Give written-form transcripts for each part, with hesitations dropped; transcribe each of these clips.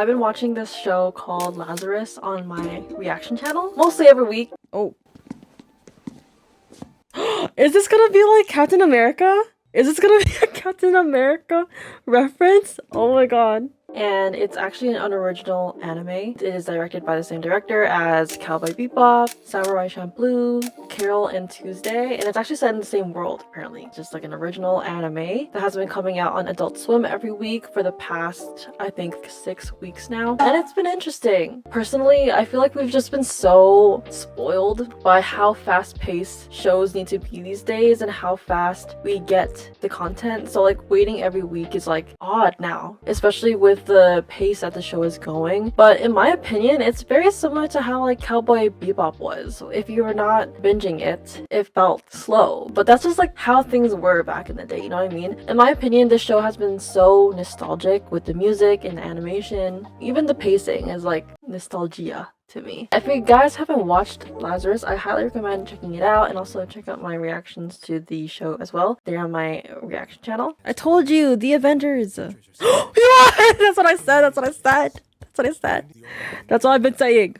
I've been watching this show called Lazarus on my reaction channel, mostly every week. Oh. Is this gonna be like Captain America? Is this gonna be a Captain America reference? Oh my god. And it's actually an unoriginal anime. It is directed by the same director as Cowboy Bebop, Samurai Champloo, Carol and Tuesday, and it's actually set in the same world, apparently. It's just like an original anime that has been coming out on Adult Swim every week for the past, I think, 6 weeks now. And it's been interesting. Personally, I feel like we've just been so spoiled by how fast-paced shows need to be these days and how fast we get the content. So like waiting every week is like odd now, especially with the pace that the show is going. But in my opinion, it's very similar to how like Cowboy Bebop was. If you were not binging it, it felt slow. But that's just like how things were back in the day, you know what I mean? In my opinion, this show has been so nostalgic with the music and the animation. Even the pacing is like nostalgia to me. If you guys haven't watched Lazarus, I highly recommend checking it out, and also check out my reactions to the show as well. They're on my reaction channel. I told you, the Avengers. That's what I said. That's what I said. That's what I said. That's all I've been saying.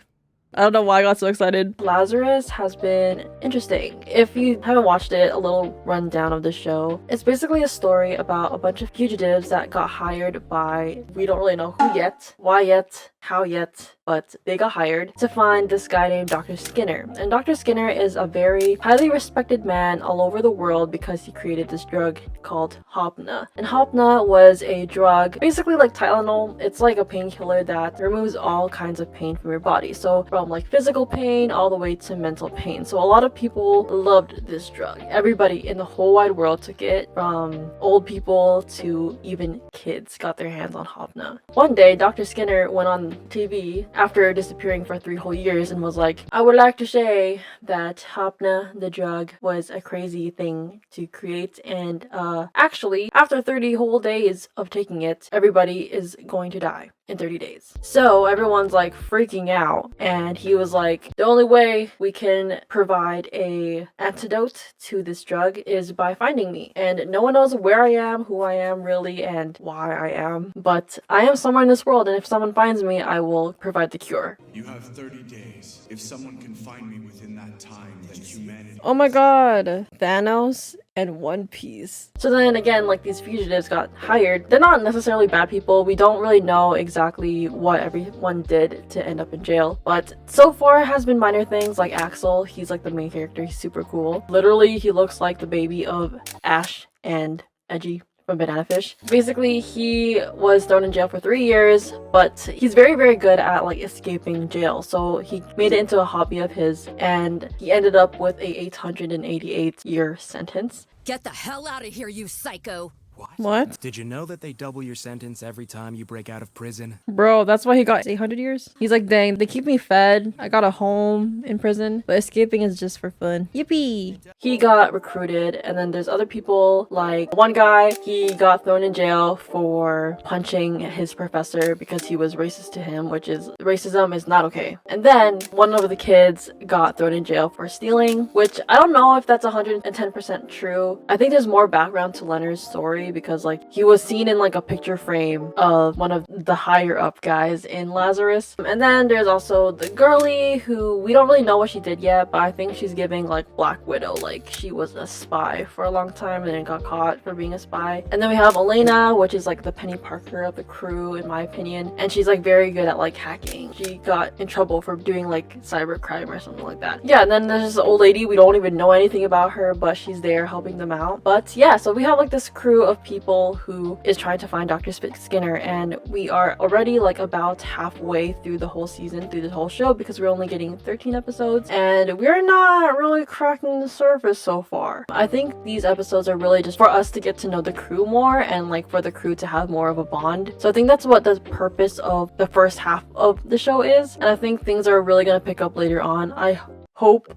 I don't know why I got so excited. Lazarus has been interesting. If you haven't watched it, a little rundown of the show. It's basically a story about a bunch of fugitives that got hired by, we don't really know who yet, why yet, how yet, but they got hired to find this guy named Dr. Skinner. And Dr. Skinner is a very highly respected man all over the world because he created this drug called Hopna. And Hopna was a drug, basically like Tylenol. It's like a painkiller that removes all kinds of pain from your body. So from like physical pain all the way to mental pain. So a lot of people loved this drug. Everybody in the whole wide world took it, from old people to even kids got their hands on Hopna. One day, Dr. Skinner went on TV after disappearing for 3 whole years and was like, I would like to say that Hopna, the drug, was a crazy thing to create, and actually after 30 whole days of taking it, everybody is going to die in 30 days. So everyone's like freaking out, and he was like, the only way we can provide a antidote to this drug is by finding me. And no one knows where I am, who I am really, and why I am, but I am somewhere in this world, and if someone finds me, I will provide the cure. You have 30 days. If someone can find me within that time, then humanity... Oh my god. Thanos and One Piece. So then again, like, these fugitives got hired. They're not necessarily bad people. We don't really know exactly what everyone did to end up in jail, but so far it has been minor things. Like Axel, he's like the main character. He's super cool. Literally, he looks like the baby of Ash and Edgy from Banana Fish. Basically, he was thrown in jail for 3 years, but he's very, very good at like escaping jail. So he made it into a hobby of his, and he ended up with a 888-year sentence. Get the hell out of here, you psycho! What? Did you know that they double your sentence every time you break out of prison? Bro, that's why he got 800 years? He's like, dang, they keep me fed. I got a home in prison, but escaping is just for fun. Yippee! He got recruited, and then there's other people, like one guy, he got thrown in jail for punching his professor because he was racist to him, which is, racism is not okay. And then one of the kids got thrown in jail for stealing, which I don't know if that's 110% true. I think there's more background to Leonard's story, because like he was seen in like a picture frame of one of the higher up guys in Lazarus. And then there's also the girly, who we don't really know what she did yet, but I think she's giving like Black Widow, like she was a spy for a long time and then got caught for being a spy. And then we have Elena, which is like the Penny Parker of the crew in my opinion, and she's like very good at like hacking. She got in trouble for doing like cybercrime or something like that. Yeah, and then there's this old lady, we don't even know anything about her, but she's there helping them out. But yeah, so we have like this crew of people who is trying to find Dr. Skinner, and we are already like about halfway through the whole season, through the whole show, because we're only getting 13 episodes and we're not really cracking the surface so far. I think these episodes are really just for us to get to know the crew more, and like for the crew to have more of a bond. So I think that's what the purpose of the first half of the show is, and I think things are really gonna pick up later on. I hope,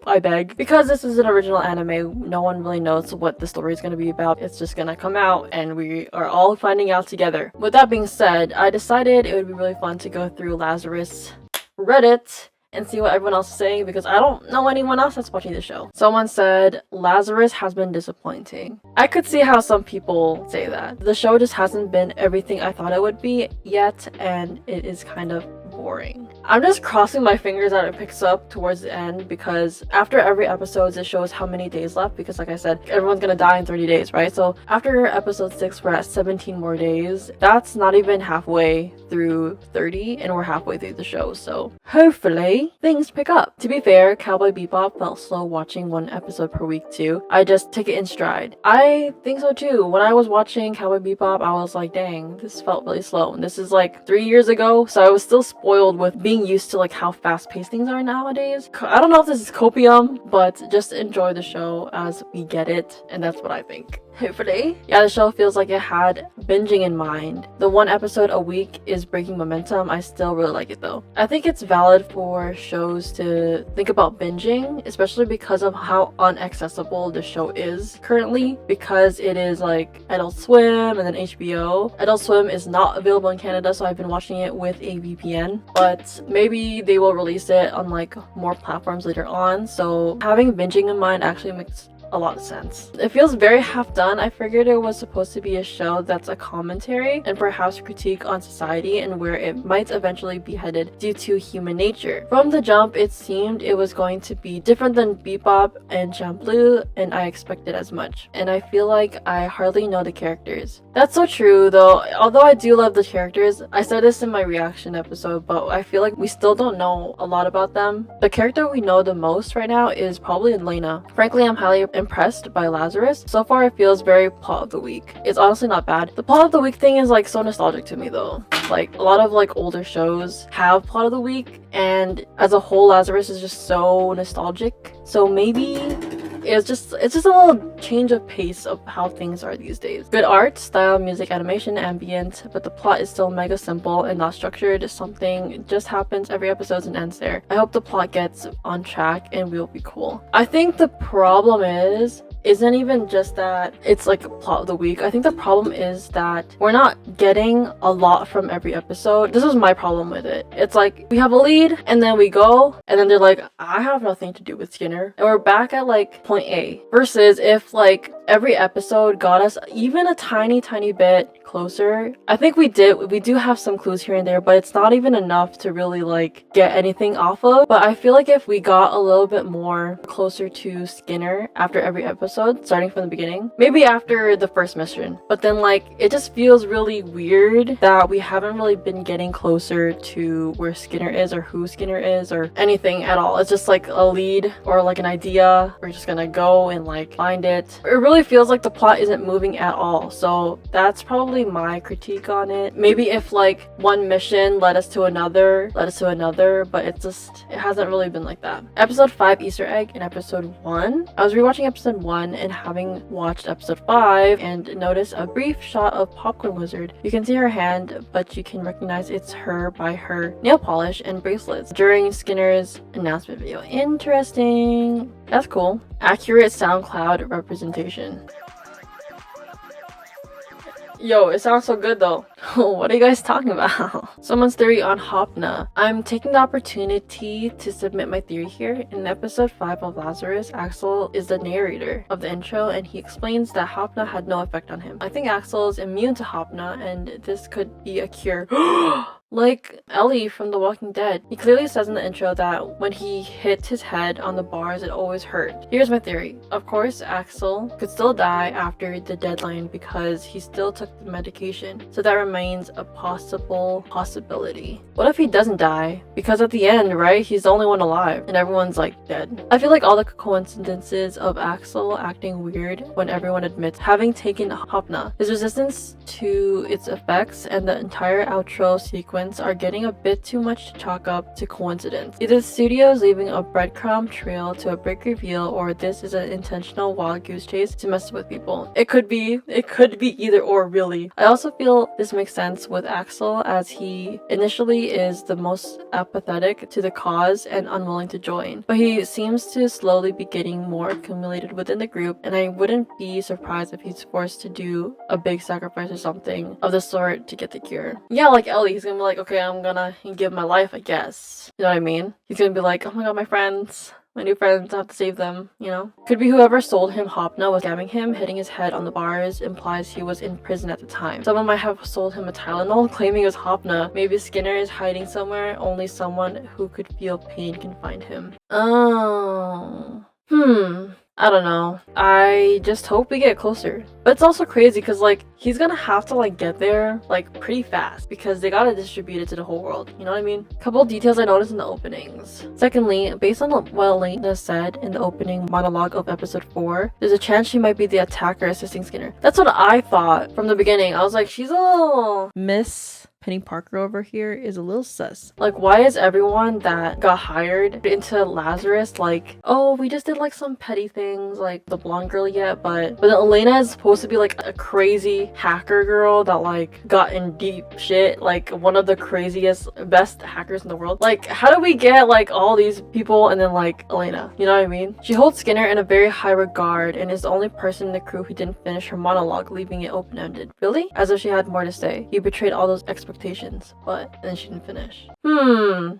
I beg. Because this is an original anime, no one really knows what the story is going to be about. It's just going to come out and we are all finding out together. With that being said, I decided it would be really fun to go through Lazarus Reddit and see what everyone else is saying because I don't know anyone else that's watching the show. Someone said Lazarus has been disappointing. I could see how some people say that. The show just hasn't been everything I thought it would be yet, and it is kind of boring. I'm just crossing my fingers that it picks up towards the end because after every episode it shows how many days left because like I said, everyone's gonna die in 30 days, right? So after episode 6 we're at 17 more days. That's not even halfway through 30 and we're halfway through the show, so hopefully things pick up. To be fair, Cowboy Bebop felt slow watching one episode per week too. I just took it in stride. I think so too. When I was watching Cowboy Bebop I was like, dang, this felt really slow, and this is like 3 years ago, so I was still spoiled with being used to like how fast-paced things are nowadays. I don't know if this is copium, but just enjoy the show as we get it, and that's what I think. Hopefully. Yeah, the show feels like it had binging in mind. The one episode a week is breaking momentum. I still really like it though. I think it's valid for shows to think about binging, especially because of how unaccessible the show is currently, because it is like Adult Swim and then HBO. Adult Swim is not available in Canada, so I've been watching it with a VPN, but maybe they will release it on like more platforms later on, so having binging in mind actually makes a lot of sense. It feels very half done. I figured it was supposed to be a show that's a commentary and perhaps critique on society and where it might eventually be headed due to human nature. From the jump, it seemed it was going to be different than Bebop and Champloo, and I expected as much. And I feel like I hardly know the characters. That's so true though. Although I do love the characters, I said this in my reaction episode, but I feel like we still don't know a lot about them. The character we know the most right now is probably Elena. Frankly, I'm highly impressed by Lazarus. So far it feels very plot of the week. It's honestly not bad. The plot of the week thing is like so nostalgic to me though. Like a lot of like older shows have plot of the week, and as a whole Lazarus is just so nostalgic. So maybe it's just a little change of pace of how things are these days. Good art, style, music, animation, ambient, but the plot is still mega simple and not structured. Something just happens every episode and ends there. I hope the plot gets on track and we'll be cool. I think the problem isn't even just that it's like a plot of the week. I think the problem is that we're not getting a lot from every episode. This was my problem with it. It's like we have a lead and then we go and then they're like, I have nothing to do with Skinner, and we're back at like point A. Versus if like every episode got us even a tiny bit closer. I think we do have some clues here and there, but it's not even enough to really like get anything off of. But I feel like if we got a little bit more closer to Skinner after every episode, starting from the beginning, maybe after the first mission, but then like it just feels really weird that we haven't really been getting closer to where Skinner is or who Skinner is or anything at all. It's just like a lead or like an idea. We're just gonna go and like find it. It really feels like the plot isn't moving at all. So that's probably my critique on it. Maybe if like one mission led us to another, but it hasn't really been like that. Episode 5 Easter egg in episode 1. I was rewatching episode 1 and having watched episode 5 and noticed a brief shot of Popcorn Wizard. You can see her hand, but you can recognize it's her by her nail polish and bracelets during Skinner's announcement video. Interesting. That's cool. Accurate SoundCloud representation. Yo, it sounds so good though. What are you guys talking about? Someone's theory on Hopna. I'm taking the opportunity to submit my theory here. In episode 5 of Lazarus, Axel is the narrator of the intro and he explains that Hopna had no effect on him. I think Axel is immune to Hopna and this could be a cure. Like Ellie from The Walking Dead. He clearly says in the intro that when he hit his head on the bars, it always hurt. Here's my theory. Of course, Axel could still die after the deadline because he still took the medication. So that remains a possibility. What if he doesn't die? Because at the end, right, he's the only one alive and everyone's like dead. I feel like all the coincidences of Axel acting weird when everyone admits having taken Hopna, his resistance to its effects, and the entire outro sequence are getting a bit too much to chalk up to coincidence. Either the studio is leaving a breadcrumb trail to a big reveal, or this is an intentional wild goose chase to mess with people. It could be either or, really. I also feel this may make sense with Axel, as he initially is the most apathetic to the cause and unwilling to join. But he seems to slowly be getting more accumulated within the group, and I wouldn't be surprised if he's forced to do a big sacrifice or something of the sort to get the cure. Yeah, like Ellie, he's gonna be like, okay, I'm gonna give my life, I guess. You know what I mean? He's gonna be like, oh my god, my friends. My new friends, I have to save them, you know? Could be whoever sold him Hopna was scamming him. Hitting his head on the bars implies he was in prison at the time. Someone might have sold him a Tylenol claiming it was Hopna. Maybe Skinner is hiding somewhere. Only someone who could feel pain can find him. Oh. I don't know. I just hope we get closer. But it's also crazy because, like, he's gonna have to, like, get there, like, pretty fast because they gotta distribute it to the whole world. You know what I mean? Couple details I noticed in the openings. Secondly, based on what Elena said in the opening monologue of episode 4, there's a chance she might be the attacker assisting Skinner. That's what I thought from the beginning. I was like, she's a little Miss Penny Parker over here is a little sus. Like, why is everyone that got hired into Lazarus like, oh, we just did like some petty things like the blonde girl yet, but then Elena is supposed to be like a crazy hacker girl that like got in deep shit, like one of the craziest, best hackers in the world. Like, how do we get like all these people and then like Elena? You know what I mean? She holds Skinner in a very high regard and is the only person in the crew who didn't finish her monologue, leaving it open-ended. Really? As if she had more to say. You betrayed all those expectations, but then she didn't finish.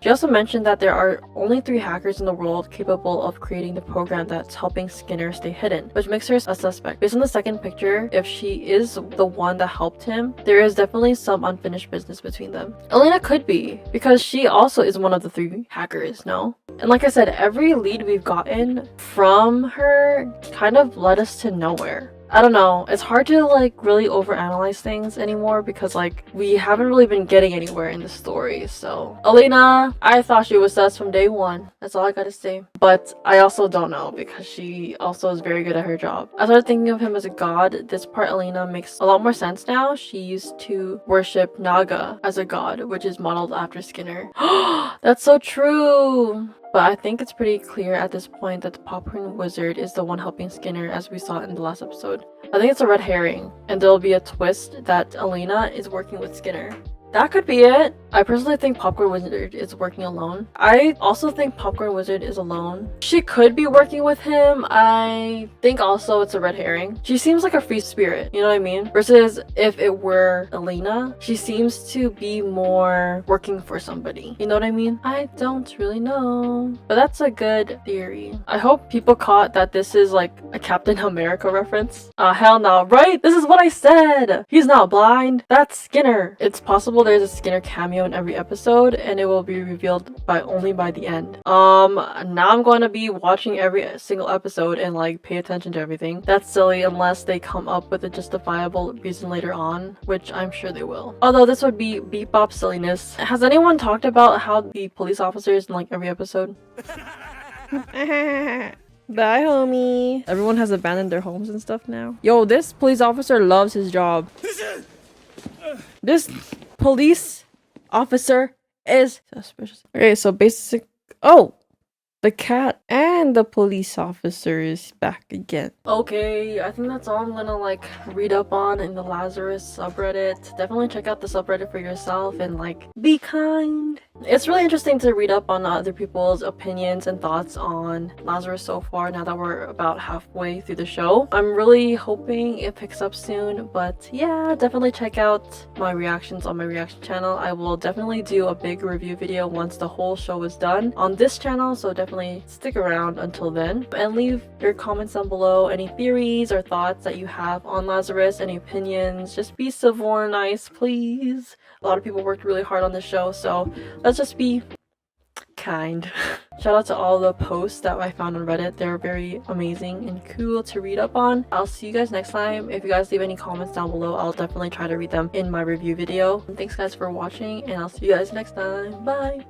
She also mentioned that there are only 3 hackers in the world capable of creating the program that's helping Skinner stay hidden, which makes her a suspect. Based on the second picture, if she is the one that helped him, there is definitely some unfinished business between them. Elena could be, because she also is one of the 3 hackers, no? And like I said, every lead we've gotten from her kind of led us to nowhere. I don't know, it's hard to like really overanalyze things anymore because like we haven't really been getting anywhere in the story. So Elena, I thought she was sus from day one. That's all I gotta say. But I also don't know because she also is very good at her job. I started thinking of him as a god. This part Elena makes a lot more sense now. She used to worship Naga as a god, which is modeled after Skinner. That's so true! But I think it's pretty clear at this point that the popcorn wizard is the one helping Skinner, as we saw in the last episode. I think it's a red herring, and there'll be a twist that Elena is working with Skinner. That could be it. I personally think Popcorn Wizard is working alone. I also think Popcorn Wizard is alone. She could be working with him. I think also it's a red herring. She seems like a free spirit, you know what I mean? Versus if it were Elena, she seems to be more working for somebody. You know what I mean? I don't really know. But that's a good theory. I hope people caught that this is like a Captain America reference. Hell no, right? This is what I said! He's not blind. That's Skinner. It's possible there's a Skinner cameo in every episode and it will be revealed only by the end. Now I'm going to be watching every single episode and like pay attention to everything. That's silly unless they come up with a justifiable reason later on, which I'm sure they will. Although this would be bebop silliness. Has anyone talked about how the police officers in like every episode? Bye, homie. Everyone has abandoned their homes and stuff now. Yo, this police officer loves his job. This police officer is suspicious. Okay, so basic. Oh, the cat and the police officer is back again. Okay, I think that's all I'm gonna like read up on in the Lazarus subreddit. Definitely check out the subreddit for yourself and like be kind. It's really interesting to read up on other people's opinions and thoughts on Lazarus so far now that we're about halfway through the show. I'm really hoping it picks up soon, but yeah, definitely check out my reactions on my reaction channel. I will definitely do a big review video once the whole show is done on this channel, so definitely stick around until then and leave your comments down below, any theories or thoughts that you have on Lazarus, any opinions. Just be civil and nice, please. A lot of people worked really hard on this show, so let's just be kind. Shout out to all the posts that I found on Reddit. They're very amazing and cool to read up on. I'll see you guys next time. If you guys leave any comments down below, I'll definitely try to read them in my review video. Thanks guys for watching, and I'll see you guys next time. Bye!